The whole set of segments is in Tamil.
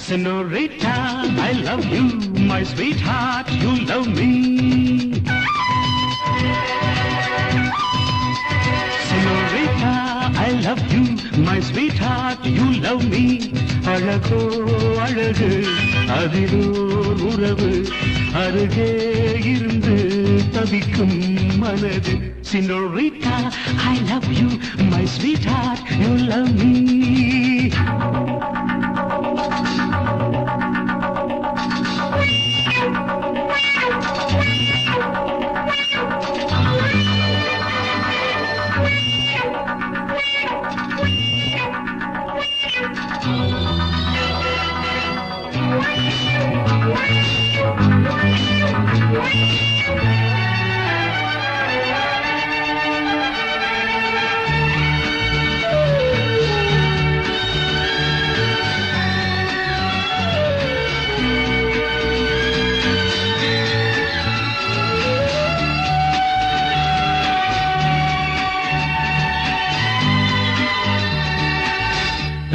Senorita, I love you, my sweetheart, you love me. Senorita, I love you, my sweetheart, you love me. அழகோ அழகு அதிலோர் உறவு அருகே இருந்து தவிக்கும் மனது. Senorita, I love you, my sweetheart, you love me.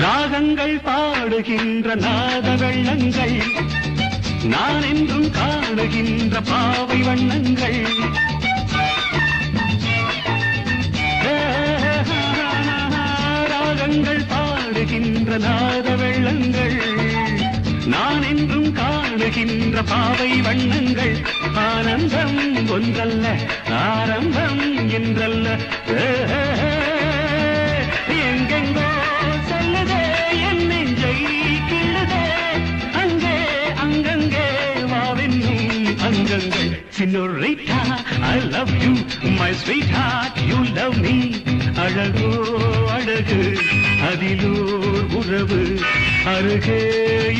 ராகங்கள் பாடுகின்ற நாத வெள்ளங்கள் நான் என்றும் காடுகின்ற பாவை வண்ணங்கள். ராகங்கள் பாடுகின்ற நாத வெள்ளங்கள் நான் என்றும் காடுகின்ற பாவை வண்ணங்கள். ஆனந்தம் ஒன்றல்ல ஆரம்பம் என்றல்ல எங்கெங்கோ செல்லுதே என் நெஞ்சை கிள்ளுதே அங்கே அங்கங்கே வாவென்னும் அங்கங்கள். Senorita, I love you, my sweetheart, you love me. அழகோ அழகு அதிலோர் உறவு அருகே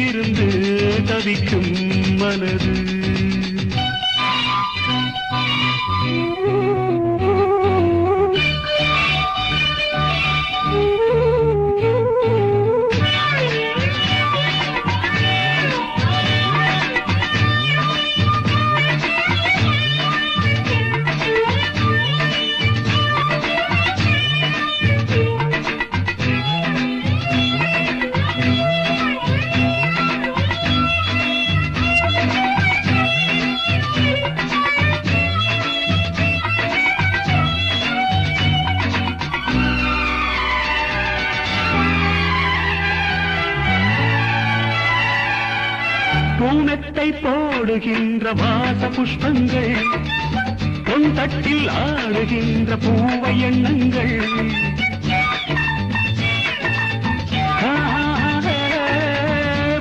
இருந்து தவிக்கும் மனது. பூனத்தை போடுகின்ற வாச புஷ்பங்கள் பொன் தட்டில் ஆடுகின்ற பூவை எண்ணங்கள்.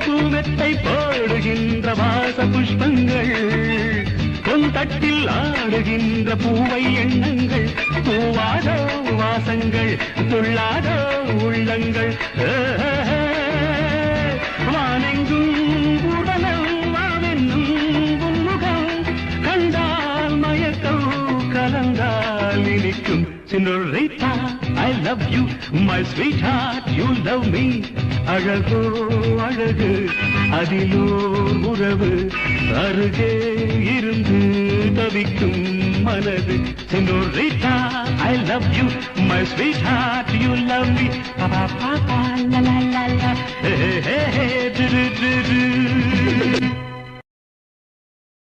பூனத்தை போடுகின்ற வாச புஷ்பங்கள் பொன் தட்டில் ஆடுகின்ற பூவை எண்ணங்கள். பூவாதோ வாசங்கள் துள்ளாதோ உள்ளங்கள். வானெங்கும் Senorita, I love you, my sweetheart, you love me. அழகோ அழகு அதிலோர் உறவு அருகே இருந்து தவிக்கும் மனது. Senorita, I love you, my sweetheart, you love me. Pa pa pa pa la la la la. Hey hey hey.